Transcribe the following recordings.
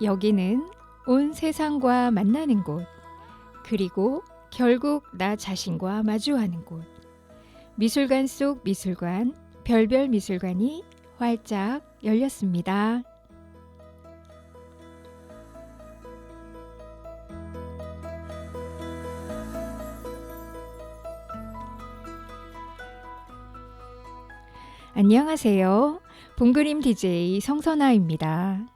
여기는 온 세상과 만나는 곳, 그리고 결국 나 자신과 마주하는 곳. 미술관 속 미술관, 별별 미술관이 활짝 열렸습니다. 안녕하세요. 봄그림 DJ 성선아입니다.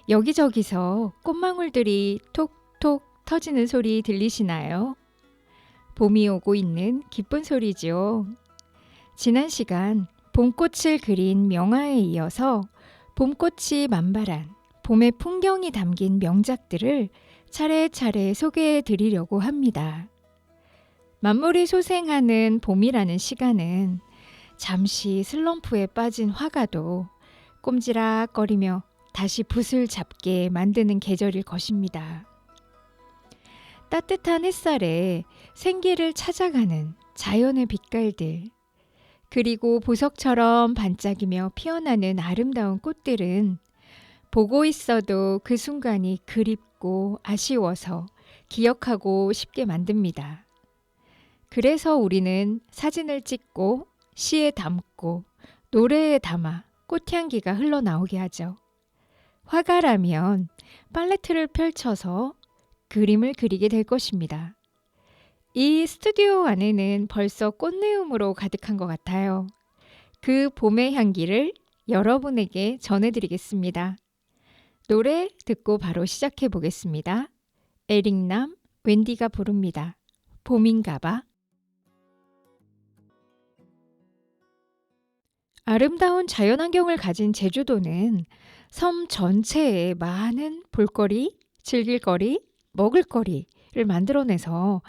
여기저기서 꽃망울들이 톡톡 터지는 소리 들리시나요? 봄이 오고 있는 기쁜 소리죠. 지난 시간 봄꽃을 그린 명화에 이어서 봄꽃이 만발한 봄의 풍경이 담긴 명작들을 차례차례 소개해 드리려고 합니다. 만물이 소생하는 봄이라는 시간은 잠시 슬럼프에 빠진 화가도 꼼지락거리며 다시 붓을 잡게 만드는 계절일 것입니다. 따뜻한 햇살에 생기를 찾아가는 자연의 빛깔들, 그리고 보석처럼 반짝이며 피어나는 아름다운 꽃들은 보고 있어도 그 순간이 그립고 아쉬워서 기억하고 싶게 만듭니다. 그래서 우리는 사진을 찍고 시에 담고 노래에 담아 꽃향기가 흘러나오게 하죠. 화가라면 팔레트를 펼쳐서 그림을 그리게 될 것입니다. 이 스튜디오 안에는 벌써 꽃내음으로 가득한 것 같아요. 그 봄의 향기를 여러분에게 전해드리겠습니다. 노래 듣고 바로 시작해 보겠습니다. 에릭남, 웬디가 부릅니다. 봄인가봐. 아름다운 자연환경을 가진 제주도는 섬 전체에 많은 볼거리, 즐길거리, 먹을거리를 만들어내서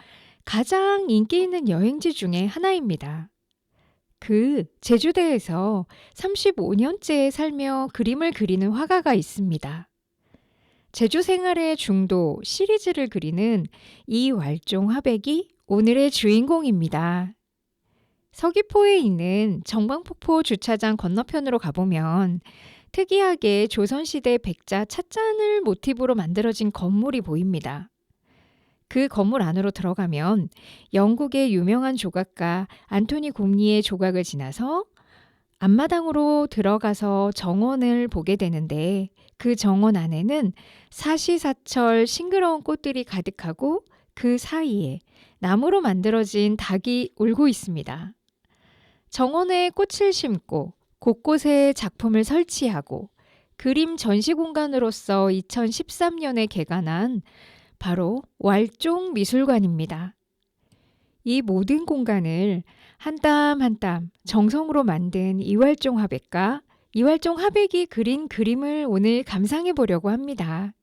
가장 인기 있는 여행지 중에 하나입니다. 그 제주도에서 35년째 살며 그림을 그리는 화가가 있습니다. 제주 생활의 중도 시리즈를 그리는 이왈종 화백이 오늘의 주인공입니다. 서귀포에 있는 정방폭포 주차장 건너편으로 가보면 특이하게 조선시대 백자 찻잔을 모티브로 만들어진 건물이 보입니다. 그 건물 안으로 들어가면 영국의 유명한 조각가 안토니 곰니의 조각을 지나서 앞마당으로 들어가서 정원을 보게 되는데, 그 정원 안에는 사시사철 싱그러운 꽃들이 가득하고 그 사이에 나무로 만들어진 닭이 울고 있습니다. 정원에 꽃을 심고 곳곳에 작품을 설치하고 그림 전시 공간으로서 2013년에 개관한 바로 왈종 미술관입니다. 이 모든 공간을 한 땀 한 땀 정성으로 만든 이왈종 화백과 이왈종 화백이 그린 그림을 오늘 감상해 보려고 합니다.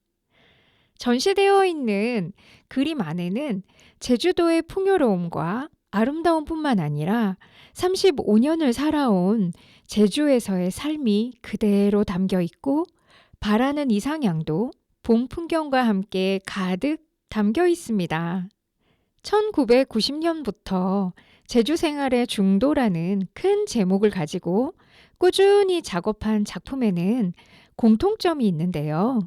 전시되어 있는 그림 안에는 제주도의 풍요로움과 아름다움뿐만 아니라 35년을 살아온 제주에서의 삶이 그대로 담겨 있고, 바라는 이상향도 봄 풍경과 함께 가득 담겨 있습니다. 1990년부터 제주 생활의 중도라는 큰 제목을 가지고 꾸준히 작업한 작품에는 공통점이 있는데요.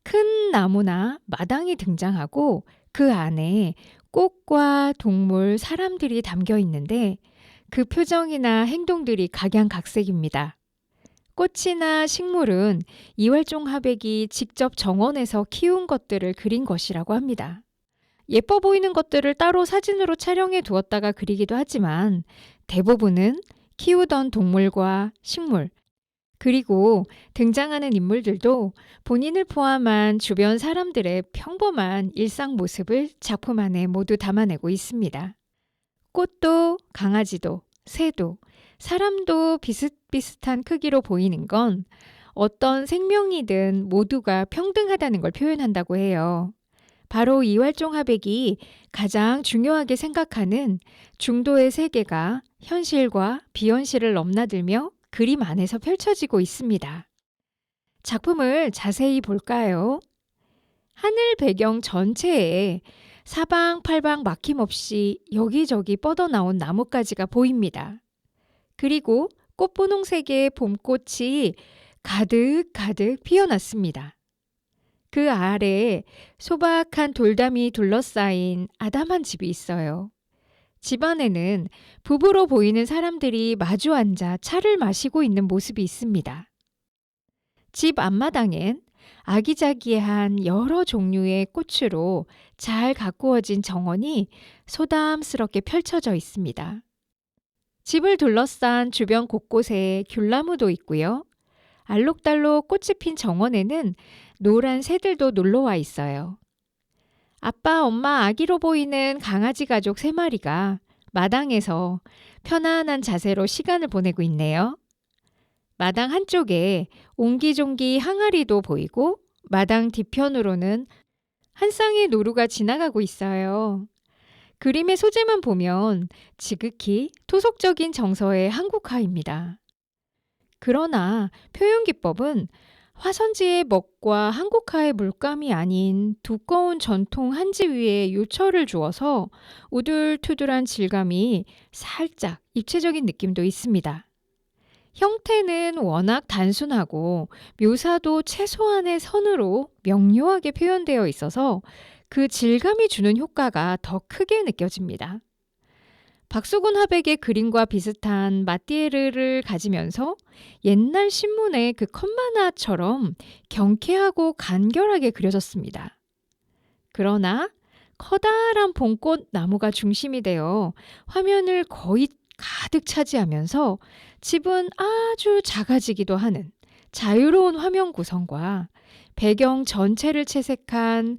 큰 나무나 마당이 등장하고 그 안에 꽃과 동물, 사람들이 담겨 있는데 그 표정이나 행동들이 각양각색입니다. 꽃이나 식물은 이왈종 화백이 직접 정원에서 키운 것들을 그린 것이라고 합니다. 예뻐 보이는 것들을 따로 사진으로 촬영해 두었다가 그리기도 하지만 대부분은 키우던 동물과 식물, 그리고 등장하는 인물들도 본인을 포함한 주변 사람들의 평범한 일상 모습을 작품 안에 모두 담아내고 있습니다. 꽃도 강아지도 새도 사람도 비슷비슷한 크기로 보이는 건 어떤 생명이든 모두가 평등하다는 걸 표현한다고 해요. 바로 이왈종 화백이 가장 중요하게 생각하는 중도의 세계가 현실과 비현실을 넘나들며 그림 안에서 펼쳐지고 있습니다. 작품을 자세히 볼까요? 하늘 배경 전체에 사방팔방 막힘없이 여기저기 뻗어나온 나뭇가지가 보입니다. 그리고 꽃분홍색의 봄꽃이 가득가득 피어났습니다. 그 아래에 소박한 돌담이 둘러싸인 아담한 집이 있어요. 집 안에는 부부로 보이는 사람들이 마주 앉아 차를 마시고 있는 모습이 있습니다. 집 앞마당엔 아기자기한 여러 종류의 꽃으로 잘 가꾸어진 정원이 소담스럽게 펼쳐져 있습니다. 집을 둘러싼 주변 곳곳에 귤나무도 있고요. 알록달록 꽃이 핀 정원에는 노란 새들도 놀러와 있어요. 아빠, 엄마, 아기로 보이는 강아지 가족 3마리가 마당에서 편안한 자세로 시간을 보내고 있네요. 마당 한쪽에 옹기종기 항아리도 보이고 마당 뒤편으로는 한 쌍의 노루가 지나가고 있어요. 그림의 소재만 보면 지극히 토속적인 정서의 한국화입니다. 그러나 표현 기법은 화선지의 먹과 한국화의 물감이 아닌 두꺼운 전통 한지 위에 요철을 주어서 우둘투둘한 질감이 살짝 입체적인 느낌도 있습니다. 형태는 워낙 단순하고 묘사도 최소한의 선으로 명료하게 표현되어 있어서 그 질감이 주는 효과가 더 크게 느껴집니다. 박수근 화백의 그림과 비슷한 마띠에르를 가지면서 옛날 신문의 그 컵만화처럼 경쾌하고 간결하게 그려졌습니다. 그러나 커다란 봄꽃 나무가 중심이 되어 화면을 거의 가득 차지하면서 집은 아주 작아지기도 하는 자유로운 화면 구성과 배경 전체를 채색한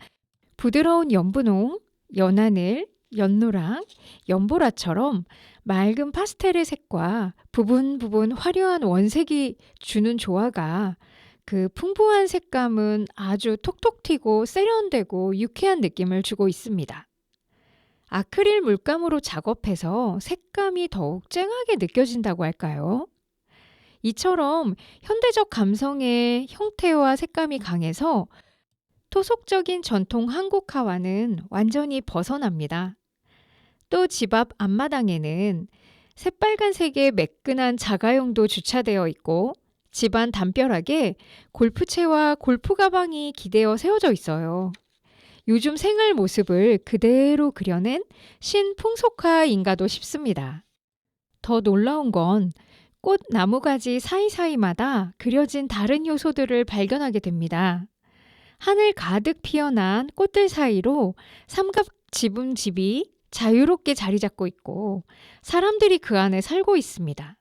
부드러운 연분홍, 연하늘, 연노랑, 연보라처럼 맑은 파스텔의 색과 부분 화려한 원색이 주는 조화가 그 풍부한 색감은 아주 톡톡 튀고 세련되고 유쾌한 느낌을 주고 있습니다. 아크릴 물감으로 작업해서 색감이 더욱 쨍하게 느껴진다고 할까요? 이처럼 현대적 감성의 형태와 색감이 강해서 토속적인 전통 한국화와는 완전히 벗어납니다. 또 집 앞 앞마당에는 새빨간색의 매끈한 자가용도 주차되어 있고 집안 담벼락에 골프채와 골프 가방이 기대어 세워져 있어요. 요즘 생활 모습을 그대로 그려낸 신풍속화인가도 싶습니다. 더 놀라운 건 꽃 나무가지 사이사이마다 그려진 다른 요소들을 발견하게 됩니다. 하늘 가득 피어난 꽃들 사이로 삼각 지붕집이 자유롭게 자리 잡고 있고 사람들이 그 안에 살고 있습니다.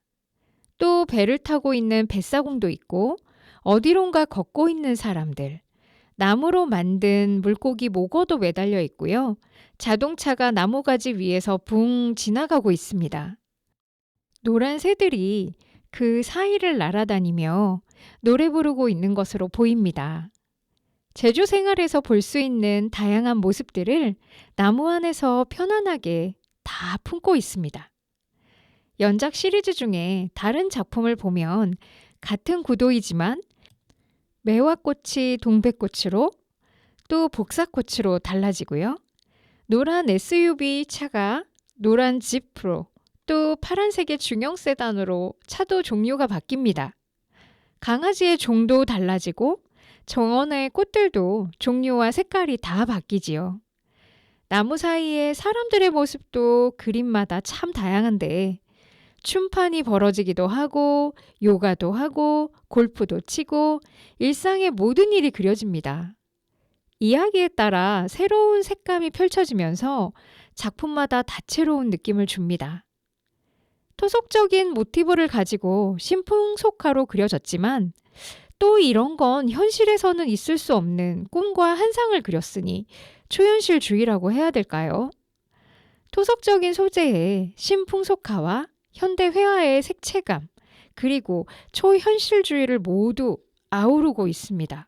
또 배를 타고 있는 뱃사공도 있고 어디론가 걷고 있는 사람들, 나무로 만든 물고기 목어도 매달려 있고요. 자동차가 나무가지 위에서 붕 지나가고 있습니다. 노란 새들이 그 사이를 날아다니며 노래 부르고 있는 것으로 보입니다. 제주 생활에서 볼 수 있는 다양한 모습들을 나무 안에서 편안하게 다 품고 있습니다. 연작 시리즈 중에 다른 작품을 보면 같은 구도이지만 매화꽃이 동백꽃으로 또 복사꽃으로 달라지고요. 노란 SUV 차가 노란 지프로 또 파란색의 중형 세단으로 차도 종류가 바뀝니다. 강아지의 종도 달라지고 정원의 꽃들도 종류와 색깔이 다 바뀌지요. 나무 사이에 사람들의 모습도 그림마다 참 다양한데 춤판이 벌어지기도 하고 요가도 하고 골프도 치고 일상의 모든 일이 그려집니다. 이야기에 따라 새로운 색감이 펼쳐지면서 작품마다 다채로운 느낌을 줍니다. 토속적인 모티브를 가지고 신풍속화로 그려졌지만 또 이런 건 현실에서는 있을 수 없는 꿈과 환상을 그렸으니 초현실주의라고 해야 될까요? 토속적인 소재의 신풍속화와 현대 회화의 색채감, 그리고 초현실주의를 모두 아우르고 있습니다.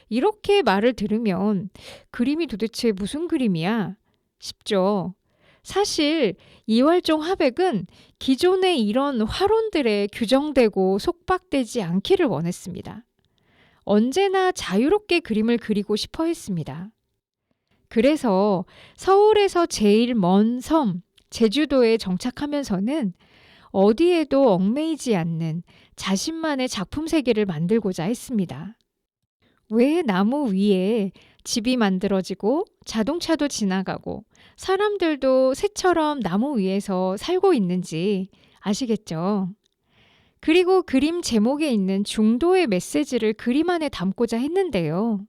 이렇게 말을 들으면 그림이 도대체 무슨 그림이야? 싶죠. 사실 이활종 화백은 기존의 이런 화론들에 규정되고 속박되지 않기를 원했습니다. 언제나 자유롭게 그림을 그리고 싶어 했습니다. 그래서 서울에서 제일 먼 섬, 제주도에 정착하면서는 어디에도 얽매이지 않는 자신만의 작품 세계를 만들고자 했습니다. 왜 나무 위에 집이 만들어지고 자동차도 지나가고 사람들도 새처럼 나무 위에서 살고 있는지 아시겠죠? 그리고 그림 제목에 있는 중도의 메시지를 그림 안에 담고자 했는데요.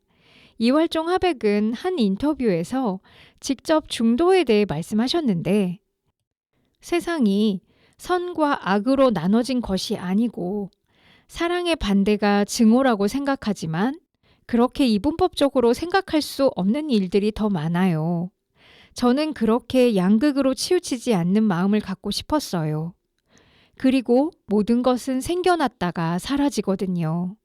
이활종 화백은 한 인터뷰에서 직접 중도에 대해 말씀하셨는데 세상이 선과 악으로 나눠진 것이 아니고 사랑의 반대가 증오라고 생각하지만 그렇게 이분법적으로 생각할 수 없는 일들이 더 많아요. 저는 그렇게 양극으로 치우치지 않는 마음을 갖고 싶었어요. 그리고 모든 것은 생겨났다가 사라지거든요.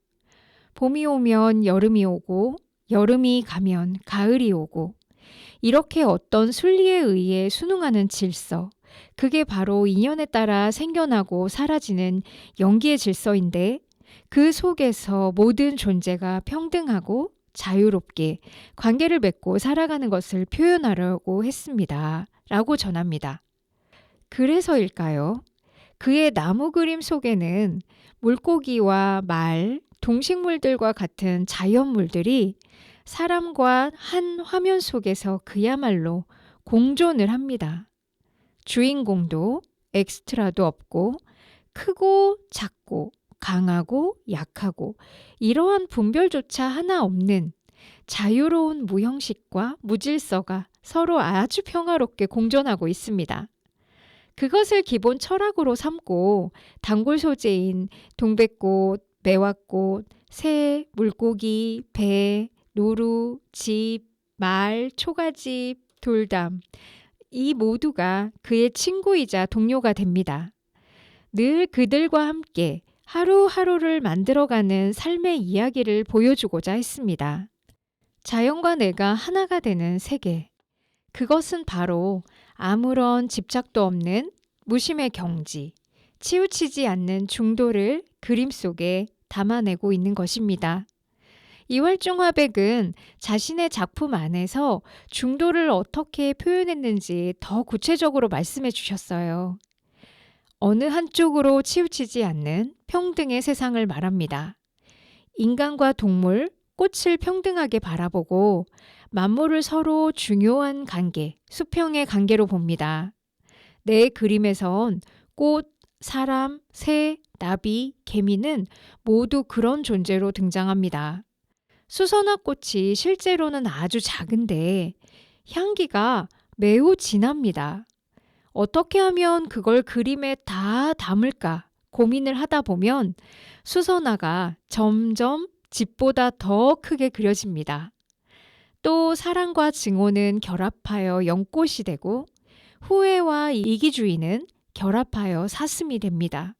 봄이 오면 여름이 오고 여름이 가면 가을이 오고 이렇게 어떤 순리에 의해 순응하는 질서, 그게 바로 인연에 따라 생겨나고 사라지는 연기의 질서인데 그 속에서 모든 존재가 평등하고 자유롭게 관계를 맺고 살아가는 것을 표현하려고 했습니다. 라고 전합니다. 그래서일까요? 그의 나무 그림 속에는 물고기와 말, 동식물들과 같은 자연물들이 사람과 한 화면 속에서 그야말로 공존을 합니다. 주인공도 엑스트라도 없고 크고 작고 강하고 약하고 이러한 분별조차 하나 없는 자유로운 무형식과 무질서가 서로 아주 평화롭게 공존하고 있습니다. 그것을 기본 철학으로 삼고 단골 소재인 동백꽃, 매화꽃, 새, 물고기, 배, 노루, 집, 말, 초가집, 돌담 이 모두가 그의 친구이자 동료가 됩니다. 늘 그들과 함께 하루하루를 만들어가는 삶의 이야기를 보여주고자 했습니다. 자연과 내가 하나가 되는 세계. 그것은 바로 아무런 집착도 없는 무심의 경지, 치우치지 않는 중도를 그림 속에 담아내고 있는 것입니다. 이활종 화백은 자신의 작품 안에서 중도를 어떻게 표현했는지 더 구체적으로 말씀해 주셨어요. 어느 한쪽으로 치우치지 않는 평등의 세상을 말합니다. 인간과 동물, 꽃을 평등하게 바라보고 만물을 서로 중요한 관계, 수평의 관계로 봅니다. 내 그림에선 꽃, 사람, 새, 나비, 개미는 모두 그런 존재로 등장합니다. 수선화 꽃이 실제로는 아주 작은데 향기가 매우 진합니다. 어떻게 하면 그걸 그림에 다 담을까 고민을 하다 보면 수선화가 점점 집보다 더 크게 그려집니다. 또 사랑과 증오는 결합하여 연꽃이 되고 후회와 이기주의는 결합하여 사슴이 됩니다.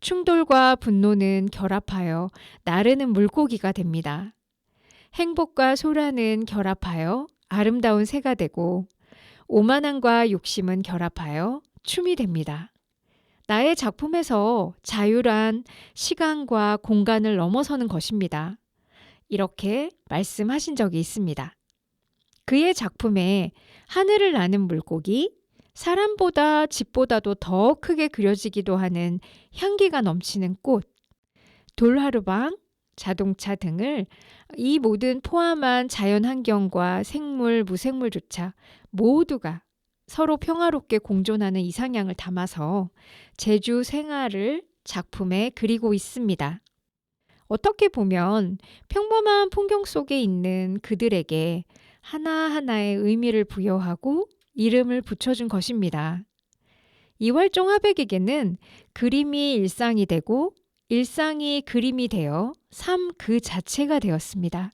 충돌과 분노는 결합하여 나르는 물고기가 됩니다. 행복과 소란은 결합하여 아름다운 새가 되고 오만함과 욕심은 결합하여 춤이 됩니다. 나의 작품에서 자유란 시간과 공간을 넘어서는 것입니다. 이렇게 말씀하신 적이 있습니다. 그의 작품에 하늘을 나는 물고기, 사람보다 집보다도 더 크게 그려지기도 하는 향기가 넘치는 꽃, 돌하루방, 자동차 등을 이 모든 포함한 자연환경과 생물, 무생물조차 모두가 서로 평화롭게 공존하는 이상향을 담아서 제주 생활을 작품에 그리고 있습니다. 어떻게 보면 평범한 풍경 속에 있는 그들에게 하나하나의 의미를 부여하고 이름을 붙여준 것입니다. 이활종 화백에게는 그림이 일상이 되고 일상이 그림이 되어 삶 그 자체가 되었습니다.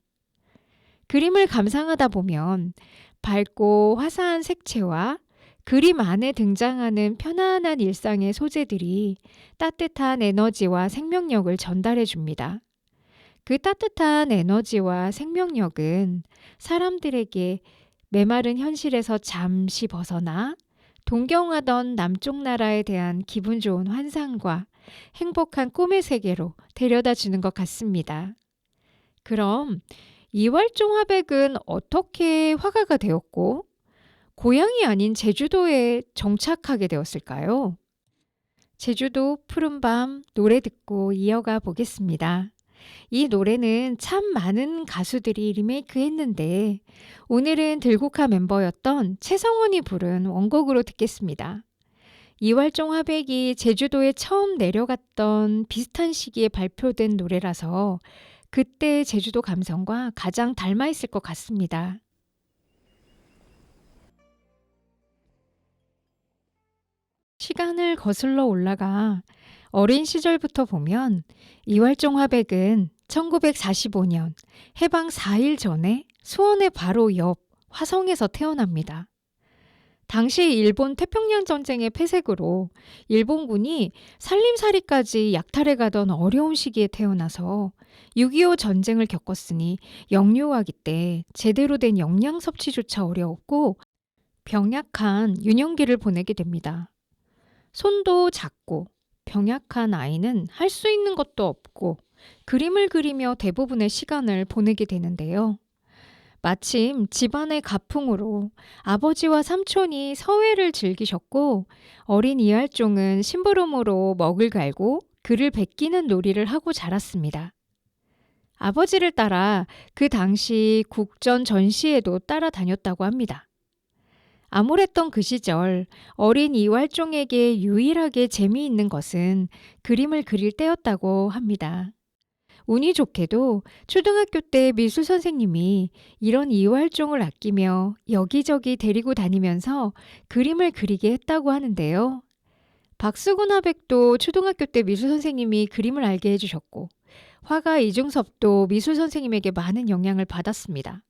그림을 감상하다 보면 밝고 화사한 색채와 그림 안에 등장하는 편안한 일상의 소재들이 따뜻한 에너지와 생명력을 전달해 줍니다. 그 따뜻한 에너지와 생명력은 사람들에게 메마른 현실에서 잠시 벗어나 동경하던 남쪽 나라에 대한 기분 좋은 환상과 행복한 꿈의 세계로 데려다 주는 것 같습니다. 그럼 이활종 화백은 어떻게 화가가 되었고 고향이 아닌 제주도에 정착하게 되었을까요? 제주도 푸른밤 노래 듣고 이어가 보겠습니다. 이 노래는 참 많은 가수들이 리메이크했는데 오늘은 들국화 멤버였던 최성원이 부른 원곡으로 듣겠습니다. 이활종 화백이 제주도에 처음 내려갔던 비슷한 시기에 발표된 노래라서 그때 제주도 감성과 가장 닮아 있을 것 같습니다. 시간을 거슬러 올라가 어린 시절부터 보면 이활종 화백은 1945년 해방 4일 전에 수원의 바로 옆 화성에서 태어납니다. 당시 일본 태평양 전쟁의 폐색으로 일본군이 살림살이까지 약탈해 가던 어려운 시기에 태어나서 6.25 전쟁을 겪었으니 영유아기 때 제대로 된 영양 섭취조차 어려웠고 병약한 유년기를 보내게 됩니다. 손도 작고 병약한 아이는 할 수 있는 것도 없고 그림을 그리며 대부분의 시간을 보내게 되는데요. 마침 집안의 가풍으로 아버지와 삼촌이 서회를 즐기셨고 어린 이할종은 심부름으로 먹을 갈고 그를 베끼는 놀이를 하고 자랐습니다. 아버지를 따라 그 당시 국전 전시에도 따라다녔다고 합니다. 암울했던 그 시절 어린 이활종에게 유일하게 재미있는 것은 그림을 그릴 때였다고 합니다. 운이 좋게도 초등학교 때 미술 선생님이 이런 이활종을 아끼며 여기저기 데리고 다니면서 그림을 그리게 했다고 하는데요. 박수근 화백도 초등학교 때 미술 선생님이 그림을 알게 해주셨고 화가 이중섭도 미술 선생님에게 많은 영향을 받았습니다.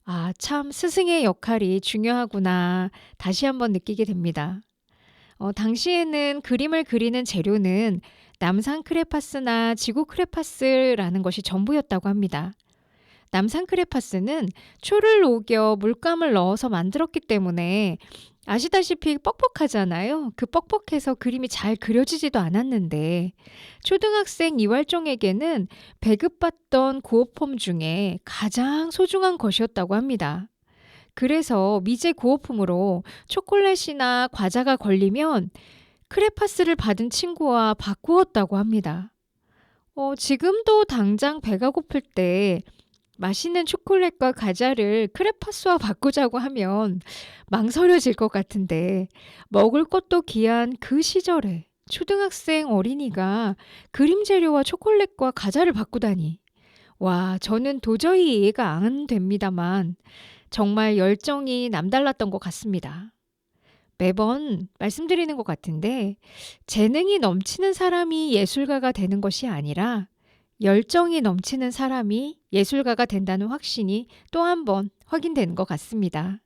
아, 참 스승의 역할이 중요하구나 다시 한번 느끼게 됩니다. 당시에는 그림을 그리는 재료는 남산 크레파스나 지구 크레파스라는 것이 전부였다고 합니다. 남산 크레파스는 초를 녹여 물감을 넣어서 만들었기 때문에 아시다시피 뻑뻑하잖아요. 그 뻑뻑해서 그림이 잘 그려지지도 않았는데 초등학생 이활종에게는 배급받던 구호품 중에 가장 소중한 것이었다고 합니다. 그래서 미제 구호품으로 초콜릿이나 과자가 걸리면 크레파스를 받은 친구와 바꾸었다고 합니다. 지금도 당장 배가 고플 때 맛있는 초콜릿과 과자를 크레파스와 바꾸자고 하면 망설여질 것 같은데 먹을 것도 귀한 그 시절에 초등학생 어린이가 그림 재료와 초콜릿과 과자를 바꾸다니. 와, 저는 도저히 이해가 안 됩니다만 정말 열정이 남달랐던 것 같습니다. 매번 말씀드리는 것 같은데 재능이 넘치는 사람이 예술가가 되는 것이 아니라 열정이 넘치는 사람이 예술가가 된다는 확신이 또 한 번 확인되는 것 같습니다.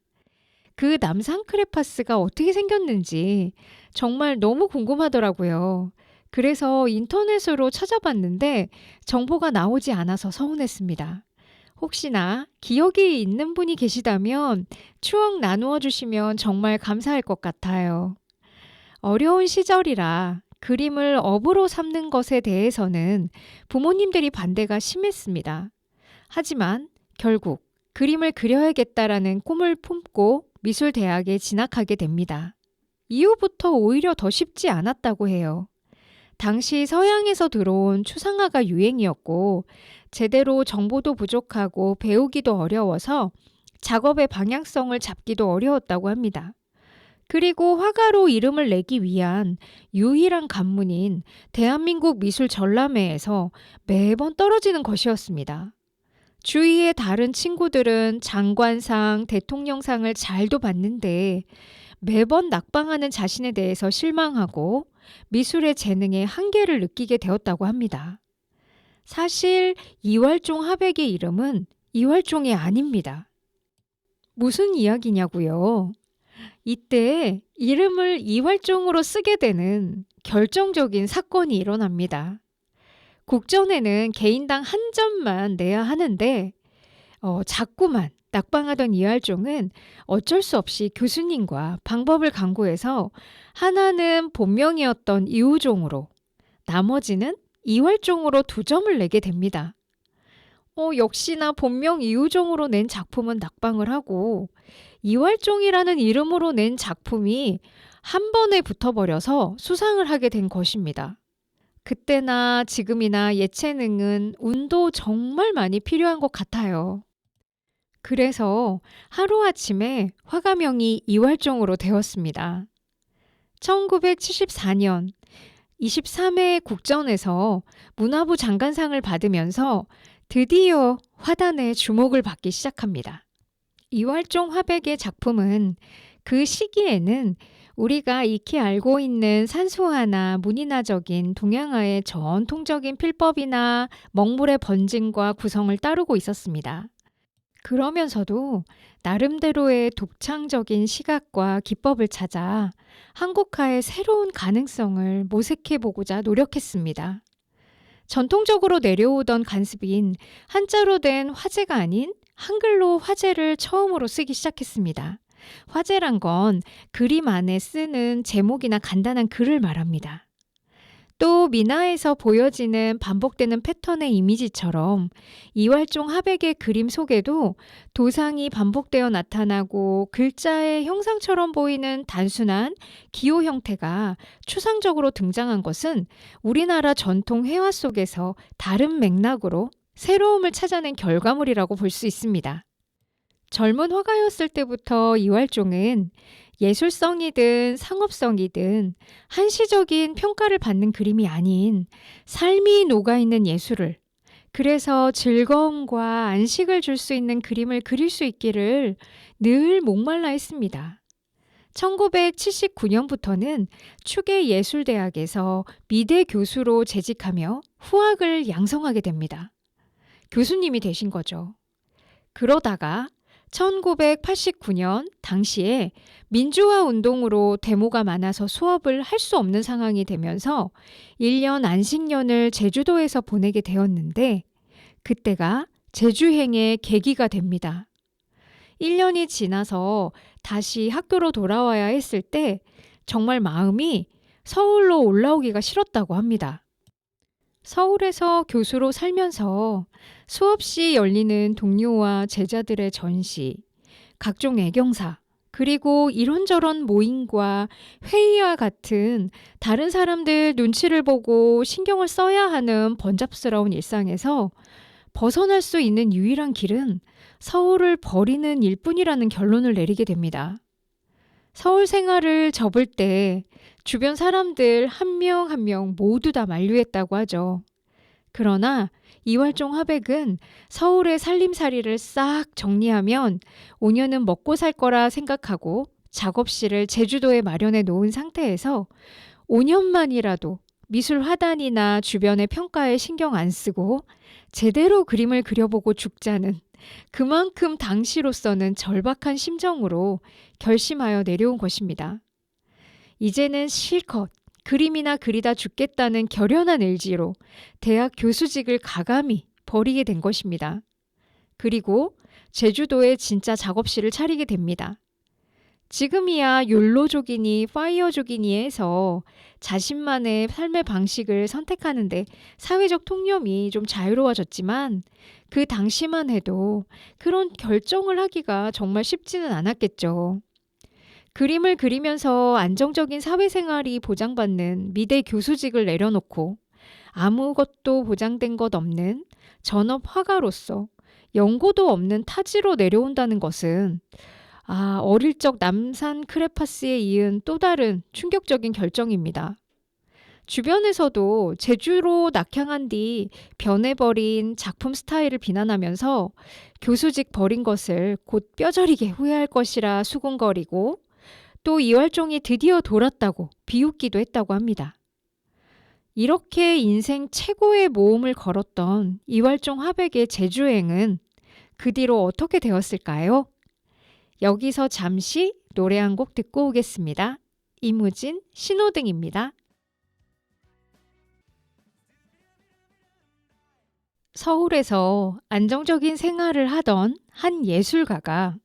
그 남산 크레파스가 어떻게 생겼는지 정말 너무 궁금하더라고요. 그래서 인터넷으로 찾아봤는데 정보가 나오지 않아서 서운했습니다. 혹시나 기억이 있는 분이 계시다면 추억 나누어 주시면 정말 감사할 것 같아요. 어려운 시절이라 그림을 업으로 삼는 것에 대해서는 부모님들이 반대가 심했습니다. 하지만 결국 그림을 그려야겠다라는 꿈을 품고 미술대학에 진학하게 됩니다. 이후부터 오히려 더 쉽지 않았다고 해요. 당시 서양에서 들어온 추상화가 유행이었고 제대로 정보도 부족하고 배우기도 어려워서 작업의 방향성을 잡기도 어려웠다고 합니다. 그리고 화가로 이름을 내기 위한 유일한 관문인 대한민국 미술 전람회에서 매번 떨어지는 것이었습니다. 주위의 다른 친구들은 장관상, 대통령상을 잘도 받는데 매번 낙방하는 자신에 대해서 실망하고 미술의 재능의 한계를 느끼게 되었다고 합니다. 사실 이활종 화백의 이름은 이활종이 아닙니다. 무슨 이야기냐고요? 이때 이름을 이활종으로 쓰게 되는 결정적인 사건이 일어납니다. 국전에는 개인당 한 점만 내야 하는데 자꾸만 낙방하던 이활종은 어쩔 수 없이 교수님과 방법을 강구해서 하나는 본명이었던 이우종으로 나머지는 이활종으로 2점을 내게 됩니다. 역시나 본명 이우종으로 낸 작품은 낙방을 하고 이활종이라는 이름으로 낸 작품이 한 번에 붙어버려서 수상을 하게 된 것입니다. 그때나 지금이나 예체능은 운도 정말 많이 필요한 것 같아요. 그래서 하루아침에 화가명이 이활종으로 되었습니다. 1974년 23회 국전에서 문화부 장관상을 받으면서 드디어 화단의 주목을 받기 시작합니다. 이활종 화백의 작품은 그 시기에는 우리가 익히 알고 있는 산수화나 문인화적인 동양화의 전통적인 필법이나 먹물의 번짐과 구성을 따르고 있었습니다. 그러면서도 나름대로의 독창적인 시각과 기법을 찾아 한국화의 새로운 가능성을 모색해보고자 노력했습니다. 전통적으로 내려오던 관습인 한자로 된 화제가 아닌 한글로 화제를 처음으로 쓰기 시작했습니다. 화제란 건 그림 안에 쓰는 제목이나 간단한 글을 말합니다. 또 민화에서 보여지는 반복되는 패턴의 이미지처럼 이활종 화백의 그림 속에도 도상이 반복되어 나타나고 글자의 형상처럼 보이는 단순한 기호 형태가 추상적으로 등장한 것은 우리나라 전통 회화 속에서 다른 맥락으로 새로움을 찾아낸 결과물이라고 볼 수 있습니다. 젊은 화가였을 때부터 이활종은 예술성이든 상업성이든 한시적인 평가를 받는 그림이 아닌 삶이 녹아있는 예술을, 그래서 즐거움과 안식을 줄 수 있는 그림을 그릴 수 있기를 늘 목말라 했습니다. 1979년부터는 추계예술대학에서 미대 교수로 재직하며 후학을 양성하게 됩니다. 교수님이 되신 거죠. 그러다가 1989년 당시에 민주화 운동으로 데모가 많아서 수업을 할 수 없는 상황이 되면서 1년 안식년을 제주도에서 보내게 되었는데 그때가 제주행의 계기가 됩니다. 1년이 지나서 다시 학교로 돌아와야 했을 때 정말 마음이 서울로 올라오기가 싫었다고 합니다. 서울에서 교수로 살면서 수없이 열리는 동료와 제자들의 전시, 각종 애경사, 그리고 이런저런 모임과 회의와 같은 다른 사람들 눈치를 보고 신경을 써야 하는 번잡스러운 일상에서 벗어날 수 있는 유일한 길은 서울을 버리는 일뿐이라는 결론을 내리게 됩니다. 서울 생활을 접을 때 주변 사람들 한 명 한 명 모두 다 만류했다고 하죠. 그러나 이활종 화백은 서울의 살림살이를 싹 정리하면 5년은 먹고 살 거라 생각하고 작업실을 제주도에 마련해 놓은 상태에서 5년만이라도 미술 화단이나 주변의 평가에 신경 안 쓰고 제대로 그림을 그려보고 죽자는 그만큼 당시로서는 절박한 심정으로 결심하여 내려온 것입니다. 이제는 실컷 그림이나 그리다 죽겠다는 결연한 의지로 대학 교수직을 가감히 버리게 된 것입니다. 그리고 제주도에 진짜 작업실을 차리게 됩니다. 지금이야 욜로족이니 파이어족이니 해서 자신만의 삶의 방식을 선택하는데 사회적 통념이 좀 자유로워졌지만 그 당시만 해도 그런 결정을 하기가 정말 쉽지는 않았겠죠. 그림을 그리면서 안정적인 사회생활이 보장받는 미대 교수직을 내려놓고 아무것도 보장된 것 없는 전업 화가로서 연고도 없는 타지로 내려온다는 것은 어릴 적 남산 크레파스에 이은 또 다른 충격적인 결정입니다. 주변에서도 제주로 낙향한 뒤 변해버린 작품 스타일을 비난하면서 교수직 버린 것을 곧 뼈저리게 후회할 것이라 수군거리고 또 이활종이 드디어 돌았다고 비웃기도 했다고 합니다. 이렇게 인생 최고의 모험을 걸었던 이활종 화백의 제주행은 그 뒤로 어떻게 되었을까요? 여기서 잠시 노래 한 곡 듣고 오겠습니다. 이무진 신호등입니다. 서울에서 안정적인 생활을 하던 한 예술가가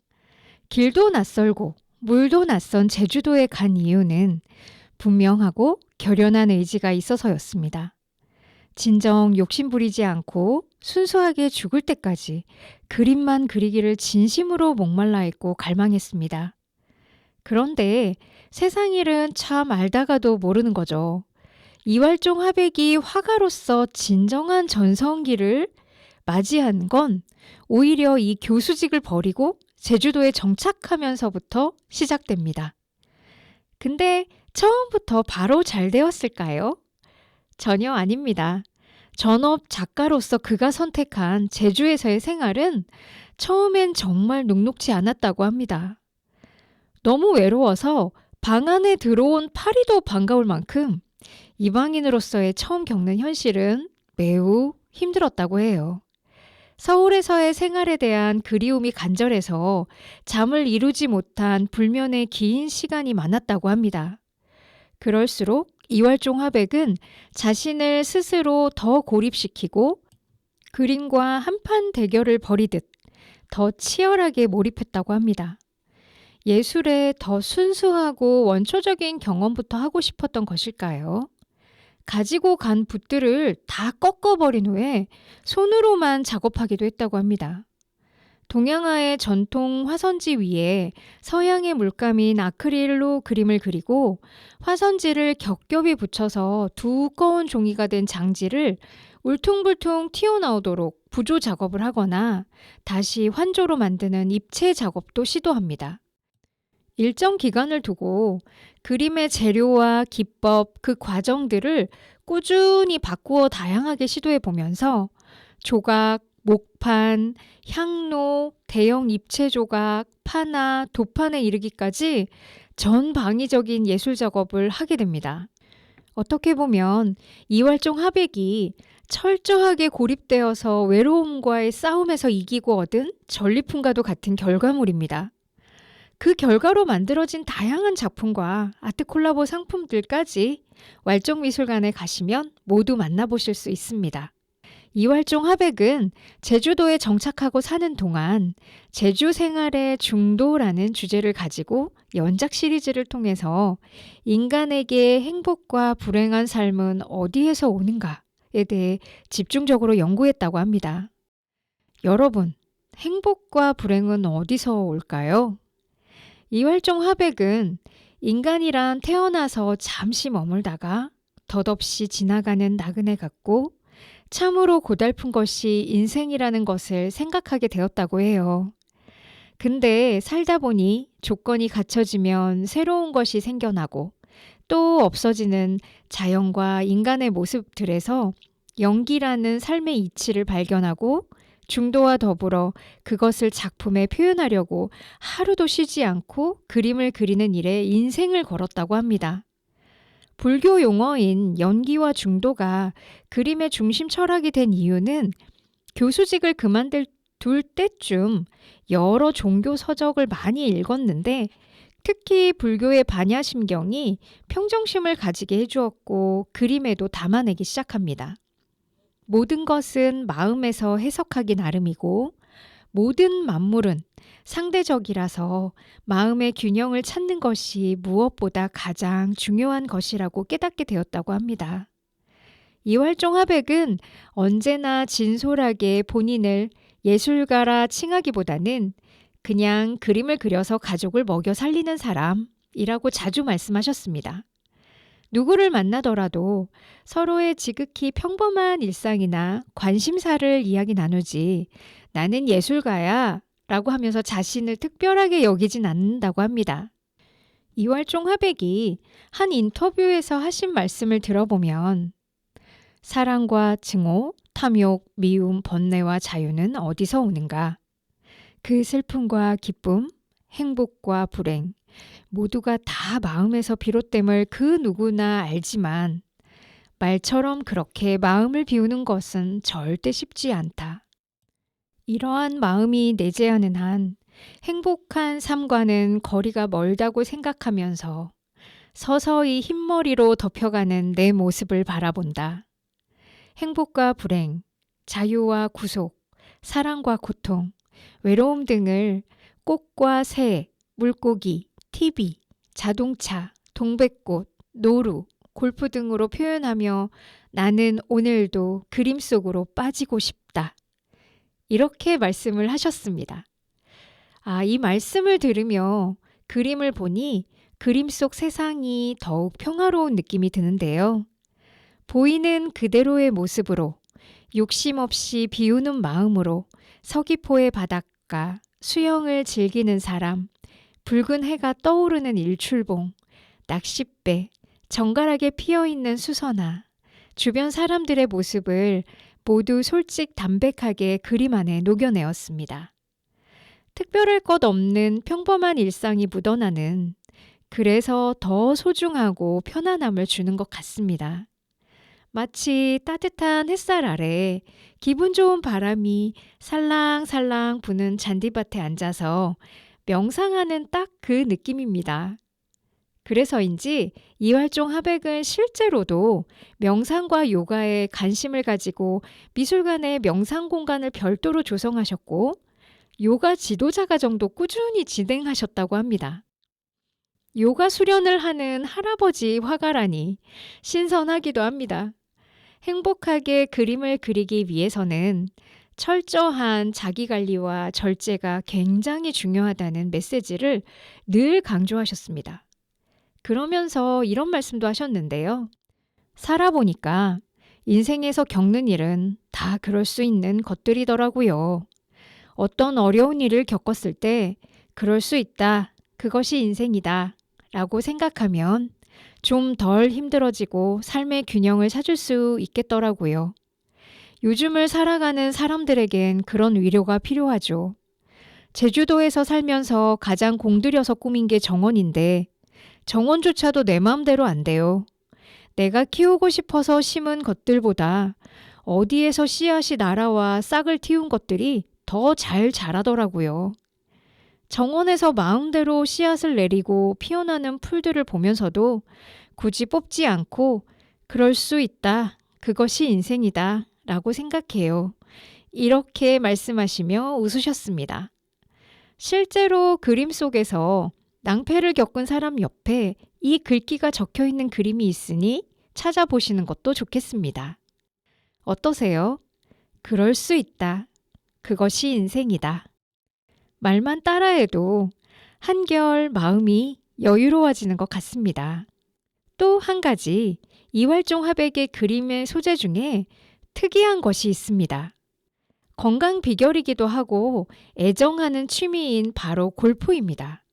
길도 낯설고 물도 낯선 제주도에 간 이유는 분명하고 결연한 의지가 있어서였습니다. 진정 욕심부리지 않고 순수하게 죽을 때까지 그림만 그리기를 진심으로 목말라 했고 갈망했습니다. 그런데 세상 일은 참 알다가도 모르는 거죠. 이활종 화백이 화가로서 진정한 전성기를 맞이한 건 오히려 이 교수직을 버리고 제주도에 정착하면서부터 시작됩니다. 근데 처음부터 바로 잘 되었을까요? 전혀 아닙니다. 전업 작가로서 그가 선택한 제주에서의 생활은 처음엔 정말 녹록지 않았다고 합니다. 너무 외로워서 방 안에 들어온 파리도 반가울 만큼 이방인으로서의 처음 겪는 현실은 매우 힘들었다고 해요. 서울에서의 생활에 대한 그리움이 간절해서 잠을 이루지 못한 불면의 긴 시간이 많았다고 합니다. 그럴수록 이활종 화백은 자신을 스스로 더 고립시키고 그림과 한판 대결을 벌이듯 더 치열하게 몰입했다고 합니다. 예술의 더 순수하고 원초적인 경험부터 하고 싶었던 것일까요? 가지고 간 붓들을 다 꺾어버린 후에 손으로만 작업하기도 했다고 합니다. 동양화의 전통 화선지 위에 서양의 물감인 아크릴로 그림을 그리고 화선지를 겹겹이 붙여서 두꺼운 종이가 된 장지를 울퉁불퉁 튀어나오도록 부조 작업을 하거나 다시 환조로 만드는 입체 작업도 시도합니다. 일정 기간을 두고 그림의 재료와 기법, 그 과정들을 꾸준히 바꾸어 다양하게 시도해 보면서 조각, 목판, 향로, 대형 입체 조각, 파나, 도판에 이르기까지 전방위적인 예술 작업을 하게 됩니다. 어떻게 보면 이활종 화백이 철저하게 고립되어서 외로움과의 싸움에서 이기고 얻은 전리품과도 같은 결과물입니다. 그 결과로 만들어진 다양한 작품과 아트 콜라보 상품들까지 왈종미술관에 가시면 모두 만나보실 수 있습니다. 이활종 화백은 제주도에 정착하고 사는 동안 제주 생활의 중도라는 주제를 가지고 연작 시리즈를 통해서 인간에게 행복과 불행한 삶은 어디에서 오는가에 대해 집중적으로 연구했다고 합니다. 여러분, 행복과 불행은 어디서 올까요? 이활종 화백은 인간이란 태어나서 잠시 머물다가 덧없이 지나가는 나그네 같고 참으로 고달픈 것이 인생이라는 것을 생각하게 되었다고 해요. 근데 살다 보니 조건이 갖춰지면 새로운 것이 생겨나고 또 없어지는 자연과 인간의 모습들에서 연기라는 삶의 이치를 발견하고 중도와 더불어 그것을 작품에 표현하려고 하루도 쉬지 않고 그림을 그리는 일에 인생을 걸었다고 합니다. 불교 용어인 연기와 중도가 그림의 중심 철학이 된 이유는 교수직을 그만둘 때쯤 여러 종교 서적을 많이 읽었는데 특히 불교의 반야심경이 평정심을 가지게 해주었고 그림에도 담아내기 시작합니다. 모든 것은 마음에서 해석하기 나름이고 모든 만물은 상대적이라서 마음의 균형을 찾는 것이 무엇보다 가장 중요한 것이라고 깨닫게 되었다고 합니다. 이활종 화백은 언제나 진솔하게 본인을 예술가라 칭하기보다는 그냥 그림을 그려서 가족을 먹여 살리는 사람이라고 자주 말씀하셨습니다. 누구를 만나더라도 서로의 지극히 평범한 일상이나 관심사를 이야기 나누지 나는 예술가야 라고 하면서 자신을 특별하게 여기진 않는다고 합니다. 이활종 화백이 한 인터뷰에서 하신 말씀을 들어보면 사랑과 증오, 탐욕, 미움, 번뇌와 자유는 어디서 오는가? 그 슬픔과 기쁨, 행복과 불행, 모두가 다 마음에서 비롯됨을 그 누구나 알지만 말처럼 그렇게 마음을 비우는 것은 절대 쉽지 않다. 이러한 마음이 내재하는 한 행복한 삶과는 거리가 멀다고 생각하면서 서서히 흰머리로 덮여가는 내 모습을 바라본다. 행복과 불행, 자유와 구속, 사랑과 고통, 외로움 등을 꽃과 새, 물고기, TV, 자동차, 동백꽃, 노루, 골프 등으로 표현하며 나는 오늘도 그림 속으로 빠지고 싶다. 이렇게 말씀을 하셨습니다. 이 말씀을 들으며 그림을 보니 그림 속 세상이 더욱 평화로운 느낌이 드는데요. 보이는 그대로의 모습으로 욕심 없이 비우는 마음으로 서귀포의 바닷가, 수영을 즐기는 사람, 붉은 해가 떠오르는 일출봉, 낚싯배, 정갈하게 피어있는 수선화, 주변 사람들의 모습을 모두 솔직 담백하게 그림 안에 녹여내었습니다. 특별할 것 없는 평범한 일상이 묻어나는, 그래서 더 소중하고 편안함을 주는 것 같습니다. 마치 따뜻한 햇살 아래 기분 좋은 바람이 살랑살랑 부는 잔디밭에 앉아서 명상하는 딱 그 느낌입니다. 그래서인지 이활종 화백은 실제로도 명상과 요가에 관심을 가지고 미술관에 명상 공간을 별도로 조성하셨고 요가 지도자 과정도 꾸준히 진행하셨다고 합니다. 요가 수련을 하는 할아버지 화가라니 신선하기도 합니다. 행복하게 그림을 그리기 위해서는 철저한 자기관리와 절제가 굉장히 중요하다는 메시지를 늘 강조하셨습니다. 그러면서 이런 말씀도 하셨는데요. 살아보니까 인생에서 겪는 일은 다 그럴 수 있는 것들이더라고요. 어떤 어려운 일을 겪었을 때 그럴 수 있다, 그것이 인생이다 라고 생각하면 좀 덜 힘들어지고 삶의 균형을 찾을 수 있겠더라고요. 요즘을 살아가는 사람들에겐 그런 위로가 필요하죠. 제주도에서 살면서 가장 공들여서 꾸민 게 정원인데 정원조차도 내 마음대로 안 돼요. 내가 키우고 싶어서 심은 것들보다 어디에서 씨앗이 날아와 싹을 틔운 것들이 더 잘 자라더라고요. 정원에서 마음대로 씨앗을 내리고 피어나는 풀들을 보면서도 굳이 뽑지 않고 그럴 수 있다, 그것이 인생이다 라고 생각해요. 이렇게 말씀하시며 웃으셨습니다. 실제로 그림 속에서 낭패를 겪은 사람 옆에 이 글귀가 적혀 있는 그림이 있으니 찾아보시는 것도 좋겠습니다. 어떠세요? 그럴 수 있다. 그것이 인생이다. 말만 따라해도 한결 마음이 여유로워지는 것 같습니다. 또 한 가지 이활종 화백의 그림의 소재 중에 특이한 것이 있습니다. 건강 비결이기도 하고 애정하는 취미인 바로 골프입니다.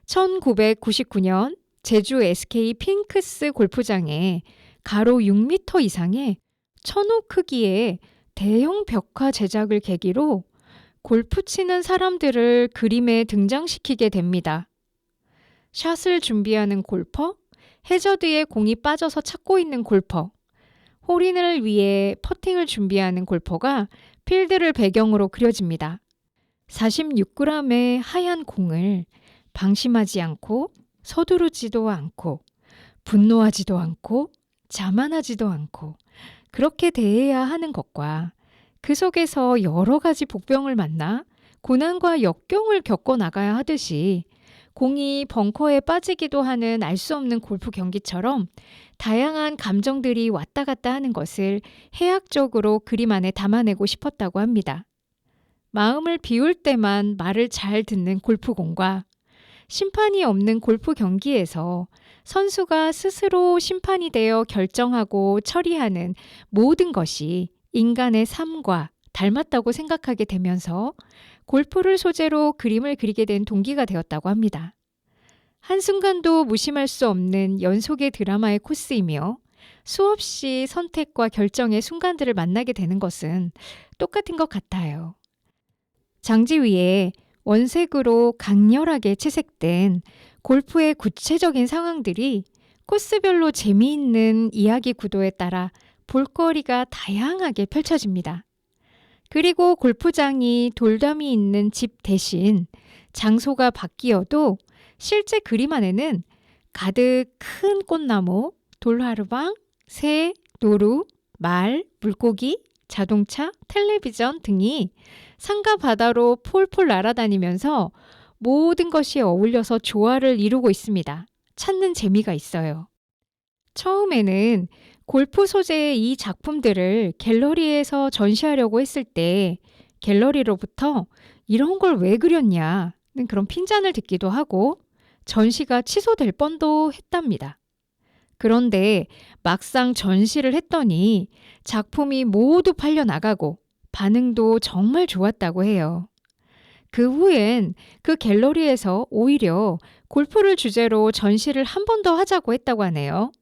1999년 제주 SK 핑크스 골프장에 가로 6m 이상의 1000호 크기의 대형 벽화 제작을 계기로 골프 치는 사람들을 그림에 등장시키게 됩니다. 샷을 준비하는 골퍼, 해저드에 공이 빠져서 찾고 있는 골퍼, 홀인을 위해 퍼팅을 준비하는 골퍼가 필드를 배경으로 그려집니다. 46g의 하얀 공을 방심하지 않고 서두르지도 않고 분노하지도 않고 자만하지도 않고 그렇게 대해야 하는 것과 그 속에서 여러 가지 복병을 만나 고난과 역경을 겪어 나가야 하듯이 공이 벙커에 빠지기도 하는 알 수 없는 골프 경기처럼 다양한 감정들이 왔다 갔다 하는 것을 해학적으로 그림 안에 담아내고 싶었다고 합니다. 마음을 비울 때만 말을 잘 듣는 골프공과 심판이 없는 골프 경기에서 선수가 스스로 심판이 되어 결정하고 처리하는 모든 것이 인간의 삶과 닮았다고 생각하게 되면서 골프를 소재로 그림을 그리게 된 동기가 되었다고 합니다. 한순간도 무심할 수 없는 연속의 드라마의 코스이며 수없이 선택과 결정의 순간들을 만나게 되는 것은 똑같은 것 같아요. 장지 위에 원색으로 강렬하게 채색된 골프의 구체적인 상황들이 코스별로 재미있는 이야기 구도에 따라 볼거리가 다양하게 펼쳐집니다. 그리고 골프장이 돌담이 있는 집 대신 장소가 바뀌어도 실제 그림 안에는 가득 큰 꽃나무, 돌하르방, 새, 노루, 말, 물고기, 자동차, 텔레비전 등이 산과 바다로 폴폴 날아다니면서 모든 것이 어울려서 조화를 이루고 있습니다. 찾는 재미가 있어요. 처음에는 골프 소재의 이 작품들을 갤러리에서 전시하려고 했을 때 갤러리로부터 이런 걸 왜 그렸냐는 그런 핀잔을 듣기도 하고 전시가 취소될 뻔도 했답니다. 그런데 막상 전시를 했더니 작품이 모두 팔려 나가고 반응도 정말 좋았다고 해요. 그 후엔 그 갤러리에서 오히려 골프를 주제로 전시를 한 번 더 하자고 했다고 하네요.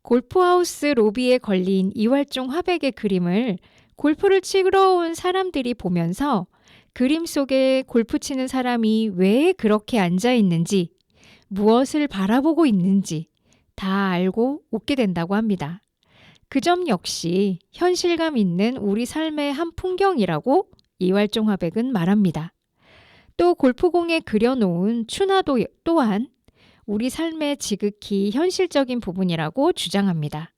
골프하우스 로비에 걸린 이활종 화백의 그림을 골프를 치러 온 사람들이 보면서 그림 속에 골프 치는 사람이 왜 그렇게 앉아 있는지, 무엇을 바라보고 있는지 다 알고 웃게 된다고 합니다. 그 점 역시 현실감 있는 우리 삶의 한 풍경이라고 이활종 화백은 말합니다. 또 골프공에 그려놓은 추나도 또한 우리 삶의 지극히 현실적인 부분이라고 주장합니다.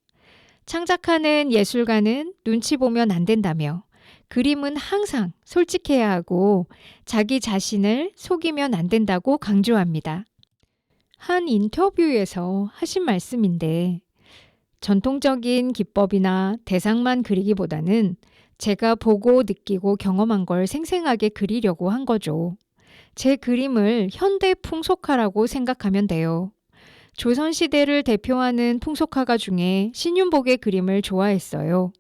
창작하는 예술가는 눈치 보면 안 된다며 그림은 항상 솔직해야 하고 자기 자신을 속이면 안 된다고 강조합니다. 한 인터뷰에서 하신 말씀인데 전통적인 기법이나 대상만 그리기보다는 제가 보고 느끼고 경험한 걸 생생하게 그리려고 한 거죠. 제 그림을 현대 풍속화라고 생각하면 돼요. 조선시대를 대표하는 풍속화가 중에 신윤복의 그림을 좋아했어요.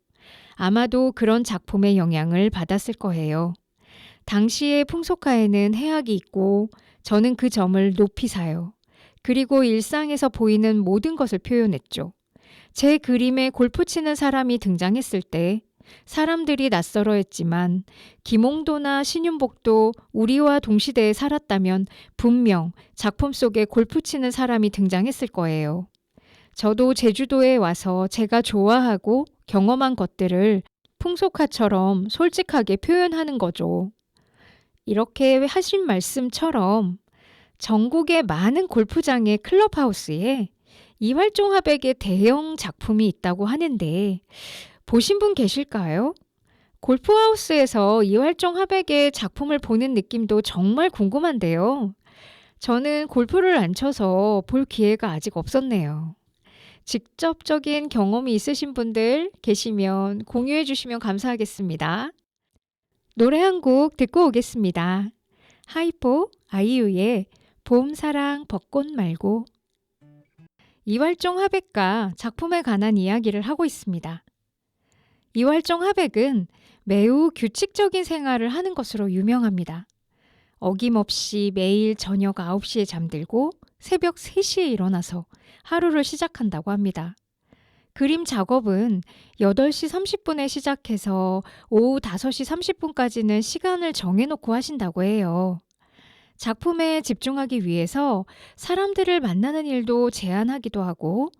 아마도 그런 작품의 영향을 받았을 거예요. 당시의 풍속화에는 해악이 있고 저는 그 점을 높이 사요. 그리고 일상에서 보이는 모든 것을 표현했죠. 제 그림에 골프 치는 사람이 등장했을 때 사람들이 낯설어했지만 김홍도나 신윤복도 우리와 동시대에 살았다면 분명 작품 속에 골프 치는 사람이 등장했을 거예요. 저도 제주도에 와서 제가 좋아하고 경험한 것들을 풍속화처럼 솔직하게 표현하는 거죠. 이렇게 하신 말씀처럼 전국의 많은 골프장의 클럽하우스에 이활종 화백의 대형 작품이 있다고 하는데 보신 분 계실까요? 골프하우스에서 이활종 화백의 작품을 보는 느낌도 정말 궁금한데요. 저는 골프를 안 쳐서 볼 기회가 아직 없었네요. 직접적인 경험이 있으신 분들 계시면 공유해 주시면 감사하겠습니다. 노래 한 곡 듣고 오겠습니다. 하이포 아이유의 봄사랑 벚꽃 말고. 이활종 화백과 작품에 관한 이야기를 하고 있습니다. 이활종 화백은 매우 규칙적인 생활을 하는 것으로 유명합니다. 어김없이 매일 저녁 9시에 잠들고 새벽 3시에 일어나서 하루를 시작한다고 합니다. 그림 작업은 8시 30분에 시작해서 오후 5시 30분까지는 시간을 정해놓고 하신다고 해요. 작품에 집중하기 위해서 사람들을 만나는 일도 제한하기도 하고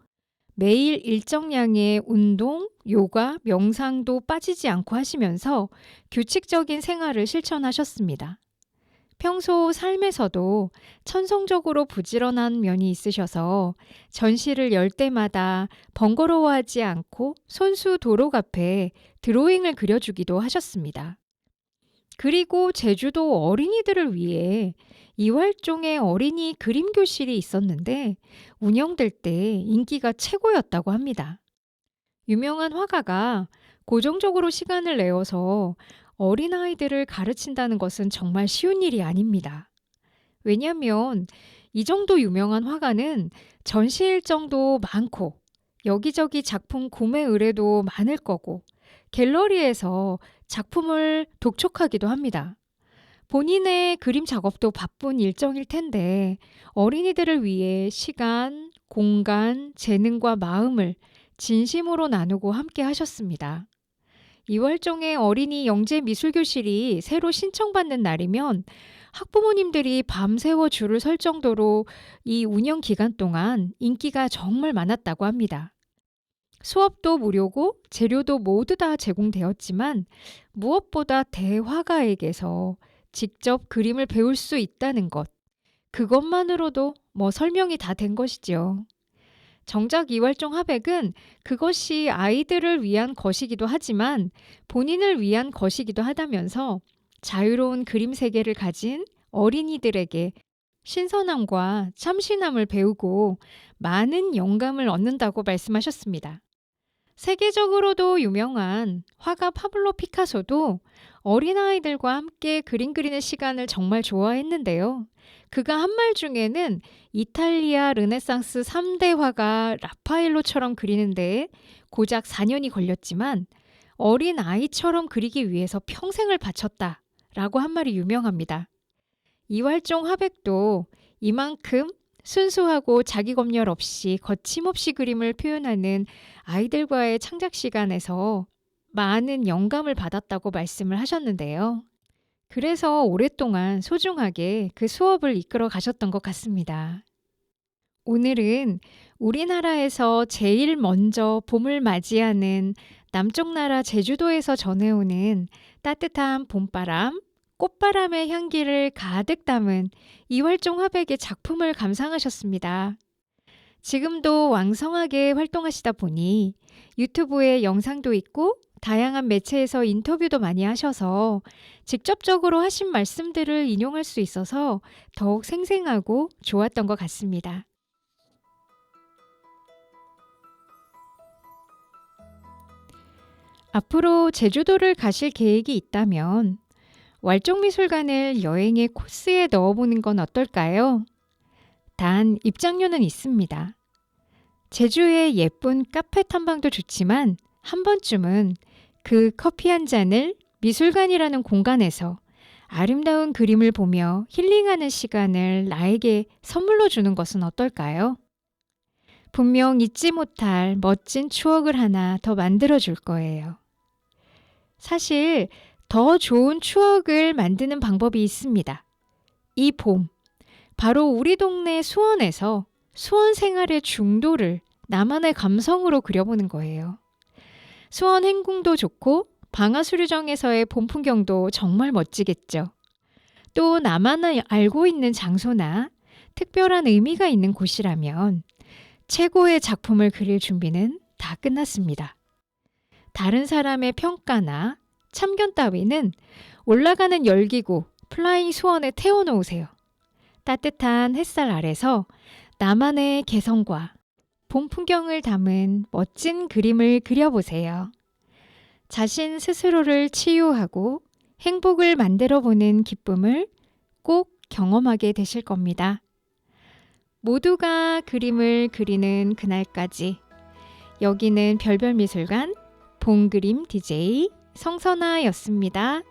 매일 일정량의 운동, 요가, 명상도 빠지지 않고 하시면서 규칙적인 생활을 실천하셨습니다. 평소 삶에서도 천성적으로 부지런한 면이 있으셔서 전시를 열 때마다 번거로워하지 않고 손수 도록 앞에 드로잉을 그려주기도 하셨습니다. 그리고 제주도 어린이들을 위해 이활종의 어린이 그림 교실이 있었는데 운영될 때 인기가 최고였다고 합니다. 유명한 화가가 고정적으로 시간을 내어서 어린아이들을 가르친다는 것은 정말 쉬운 일이 아닙니다. 왜냐하면 이 정도 유명한 화가는 전시 일정도 많고 여기저기 작품 구매 의뢰도 많을 거고 갤러리에서 작품을 독촉하기도 합니다. 본인의 그림 작업도 바쁜 일정일 텐데 어린이들을 위해 시간, 공간, 재능과 마음을 진심으로 나누고 함께 하셨습니다. 이월종의 어린이 영재미술교실이 새로 신청받는 날이면 학부모님들이 밤새워 줄을 설 정도로 이 운영 기간 동안 인기가 정말 많았다고 합니다. 수업도 무료고 재료도 모두 다 제공되었지만 무엇보다 대화가에게서 직접 그림을 배울 수 있다는 것, 그것만으로도 설명이 다 된 것이죠. 정작 이활종 화백은 그것이 아이들을 위한 것이기도 하지만 본인을 위한 것이기도 하다면서 자유로운 그림 세계를 가진 어린이들에게 신선함과 참신함을 배우고 많은 영감을 얻는다고 말씀하셨습니다. 세계적으로도 유명한 화가 파블로 피카소도 어린아이들과 함께 그림 그리는 시간을 정말 좋아했는데요. 그가 한 말 중에는 이탈리아 르네상스 3대 화가 라파엘로처럼 그리는데 고작 4년이 걸렸지만 어린 아이처럼 그리기 위해서 평생을 바쳤다라고 한 말이 유명합니다. 이활종 화백도 이만큼 순수하고 자기 검열 없이 거침없이 그림을 표현하는 아이들과의 창작 시간에서 많은 영감을 받았다고 말씀을 하셨는데요. 그래서 오랫동안 소중하게 그 수업을 이끌어 가셨던 것 같습니다. 오늘은 우리나라에서 제일 먼저 봄을 맞이하는 남쪽 나라 제주도에서 전해오는 따뜻한 봄바람, 꽃바람의 향기를 가득 담은 이활종 화백의 작품을 감상하셨습니다. 지금도 왕성하게 활동하시다 보니 유튜브에 영상도 있고 다양한 매체에서 인터뷰도 많이 하셔서 직접적으로 하신 말씀들을 인용할 수 있어서 더욱 생생하고 좋았던 것 같습니다. 앞으로 제주도를 가실 계획이 있다면 왈종미술관을 여행의 코스에 넣어보는 건 어떨까요? 단 입장료는 있습니다. 제주의 예쁜 카페 탐방도 좋지만 한 번쯤은 그 커피 한 잔을 미술관이라는 공간에서 아름다운 그림을 보며 힐링하는 시간을 나에게 선물로 주는 것은 어떨까요? 분명 잊지 못할 멋진 추억을 하나 더 만들어 줄 거예요. 사실 더 좋은 추억을 만드는 방법이 있습니다. 이 봄, 바로 우리 동네 수원에서 수원 생활의 중도를 나만의 감성으로 그려보는 거예요. 수원 행궁도 좋고 방아수류정에서의 봄 풍경도 정말 멋지겠죠. 또 나만 알고 있는 장소나 특별한 의미가 있는 곳이라면 최고의 작품을 그릴 준비는 다 끝났습니다. 다른 사람의 평가나 참견 따위는 올라가는 열기구 플라잉 수원에 태워놓으세요. 따뜻한 햇살 아래서 나만의 개성과 봄 풍경을 담은 멋진 그림을 그려보세요. 자신 스스로를 치유하고 행복을 만들어보는 기쁨을 꼭 경험하게 되실 겁니다. 모두가 그림을 그리는 그날까지 여기는 별별미술관 봄그림 DJ 성선아였습니다.